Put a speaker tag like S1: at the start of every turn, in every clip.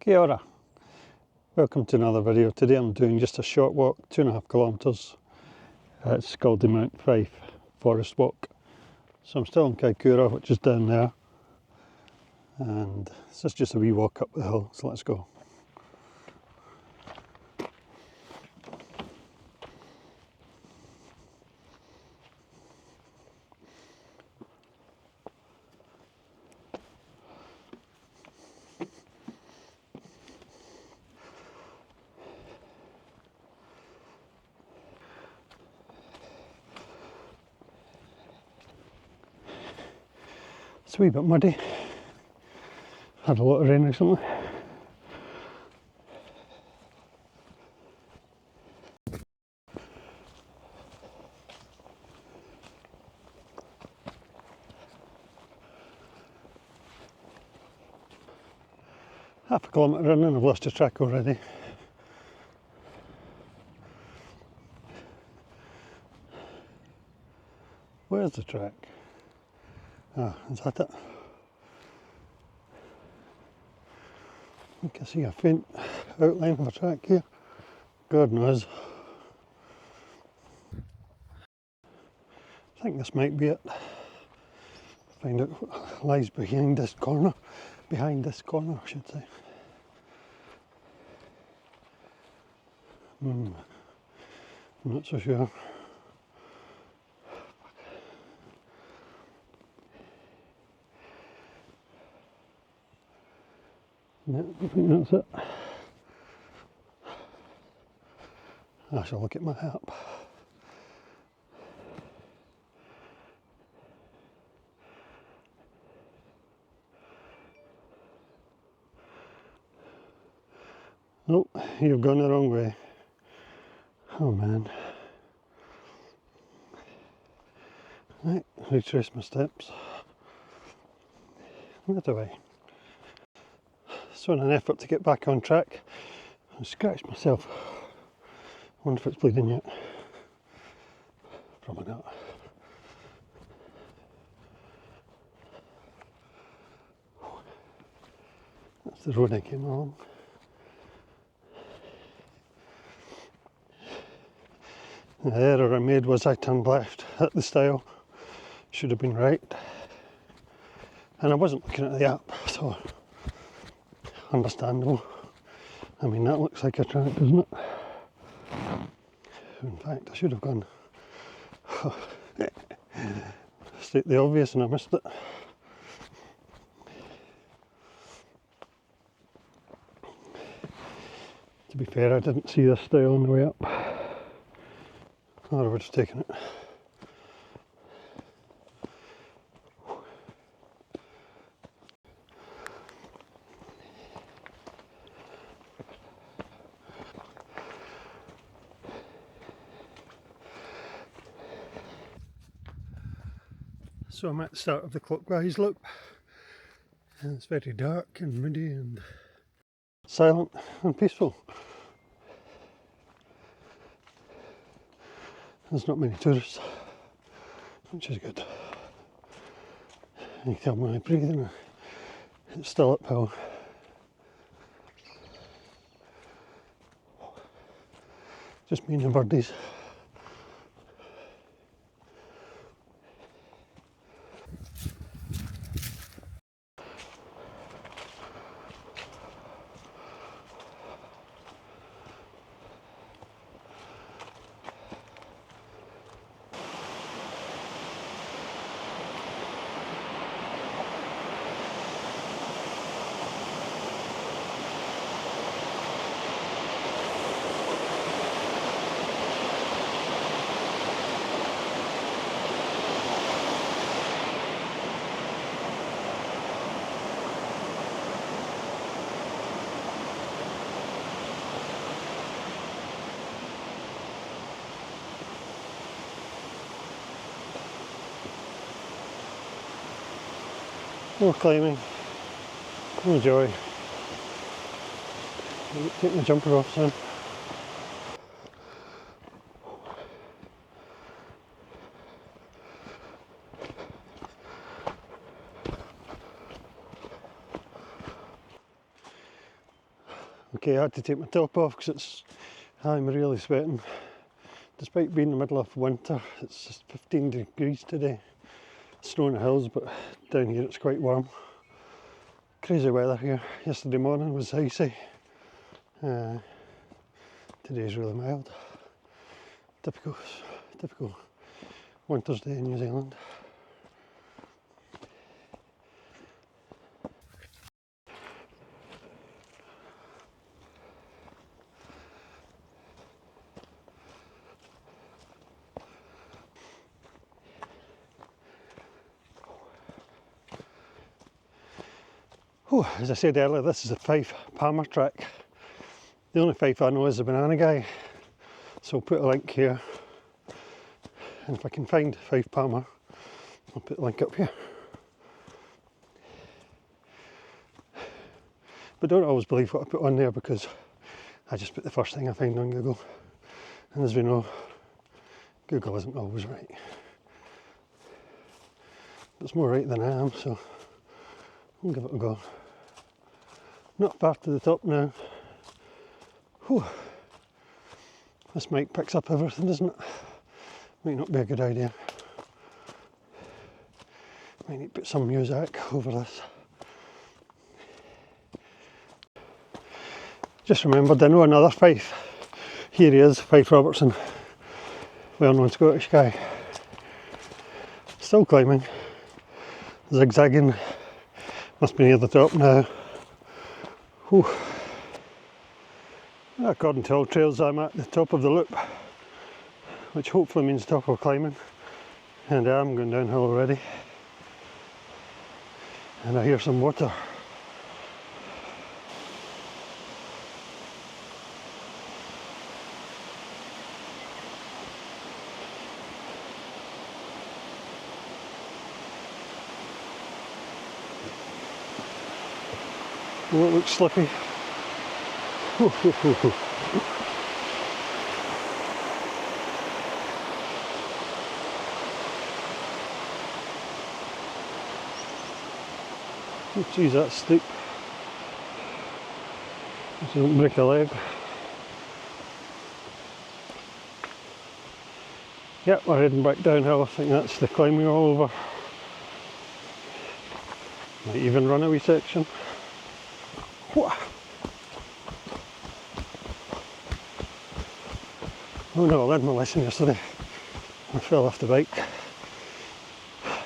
S1: Kia ora. Welcome to another video. Today I'm doing just a short walk, 2.5 kilometres. It's called the Mount Fyffe Forest Walk. So I'm still in Kaikoura, which is down there, and this is just a wee walk up the hill, so let's go. It's a wee bit muddy. Had a lot of rain recently. Half a kilometre in and I've lost the track already. Where's the track? Ah, is that it? I can see a faint outline of a track here. God knows. I think this might be it. Find out what lies behind this corner. Behind this corner, I should say. I'm not so sure. No, I think that's it. I shall look at my map. Oh, you've gone the wrong way. Oh man. Right, retrace my steps. That away. So in an effort to get back on track, I scratched myself. I wonder if it's bleeding yet. Probably not. That's the road I came along. The error I made was I turned left at the stile. Should have been right. And I wasn't looking at the app, so understandable. I mean, that looks like a track, doesn't it? In fact, I should have gone state the obvious and I missed it. To be fair, I didn't see this stile on the way up, or I would have taken it. So I'm at the start of the clockwise loop, and it's very dark and moody and silent and peaceful. There's not many tourists, which is good. You can tell my breathing, it's still uphill. Just me and the birdies. More climbing, more joy. Take my jumper off soon. Okay, I had to take my top off because I'm really sweating. Despite being in the middle of winter, it's just 15 degrees today. Snow on the hills, but down here it's quite warm. Crazy weather here. Yesterday morning was icy. Today's really mild. Typical winter's day in New Zealand. Oh, as I said earlier, this is a Fyffe Palmer track. The only Fyffe I know is the Banana Guy, so I'll put a link here. And if I can find Fyffe Palmer, I'll put the link up here. But don't always believe what I put on there, because I just put the first thing I find on Google. And as we know, Google isn't always right. It's more right than I am, so I'll give it a go. Not far to the top now. Whew. This mic picks up everything, doesn't it? Might not be a good idea. Might need to put some music over this. Just remembered, I know another Fyffe. Here he is, Fyffe Robertson. Well-known Scottish guy. Still climbing. Zigzagging. Must be near the top now. Whew. According to all trails, I'm at the top of the loop, which hopefully means top of climbing. And I am going downhill already. And I hear some water. Oh, it looks slippy. Oh, geez, that's steep. Just don't break a leg. Yep, we're heading back downhill. I think that's the climbing all over. Might even run a wee section. Oh no, I learned my lesson yesterday. I fell off the bike.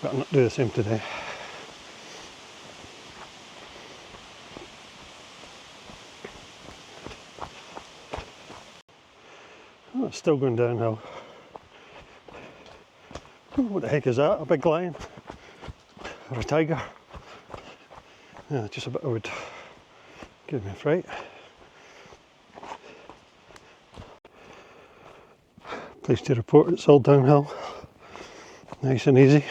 S1: Better not do the same today. Oh, it's still going downhill. Oh, what the heck is that? A big lion? Or a tiger? Yeah, just a bit of wood. Give me a fright. Pleased to report it's all downhill. Nice and easy.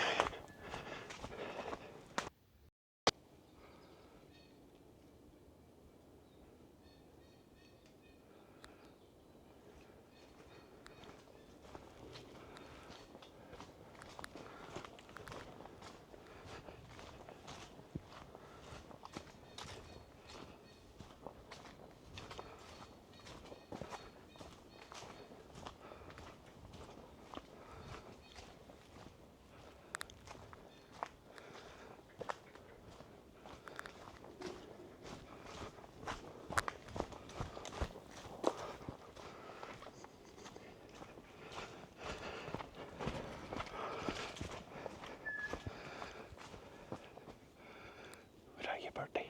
S1: Where are you, birdie?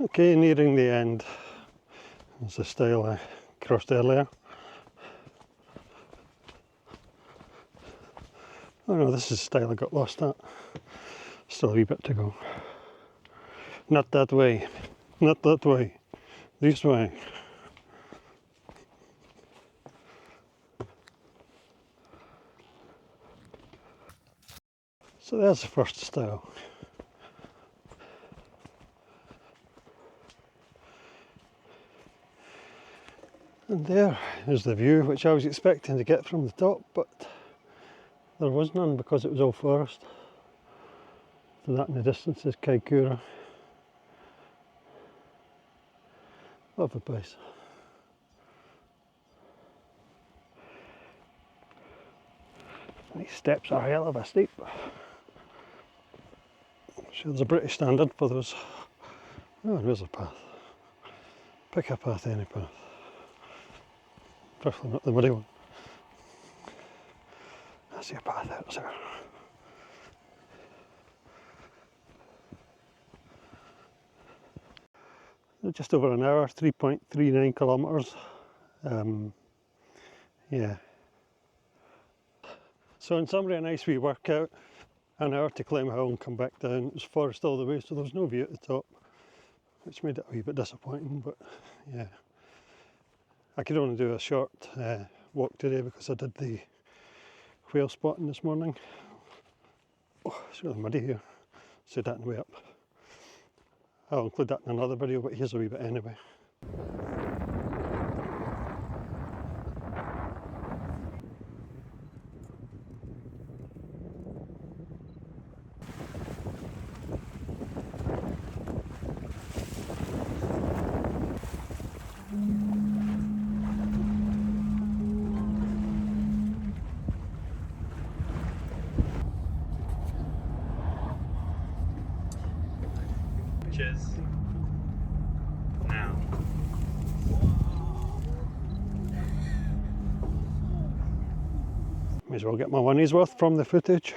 S1: Okay, nearing the end. There's the stile I crossed earlier. Oh no, this is the stile I got lost at. Still a wee bit to go. Not that way. Not that way. This way. So there's the first stile. And there is the view, which I was expecting to get from the top, but There was none because it was all forest. So that in the distance is Kaikoura. Lovely place. These steps are hell of a steep. Sure, there's a British standard for those. Oh, there's a path. Pick a path, any path. Preferably not the muddy one. I see a path out there. Just over an hour, 3.39 kilometres. Yeah. So in summary, a nice wee workout. An hour to climb a hill and come back down. It was forest all the way, so there was no view at the top, which made it a wee bit disappointing, but yeah. I could only do a short walk today because I did the whale spotting this morning. Oh, it's really muddy here. So that on the way up. I'll include that in another video, but here's a wee bit anyway.
S2: Cheers. Now.
S1: May as well get my money's worth from the footage.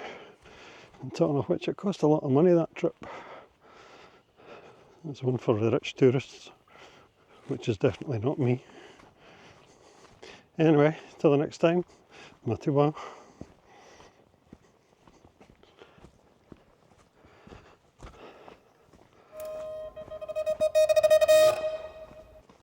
S1: On top of which it cost a lot of money that trip. It's one for the rich tourists, which is definitely not me. Anyway, till the next time, Matiwa.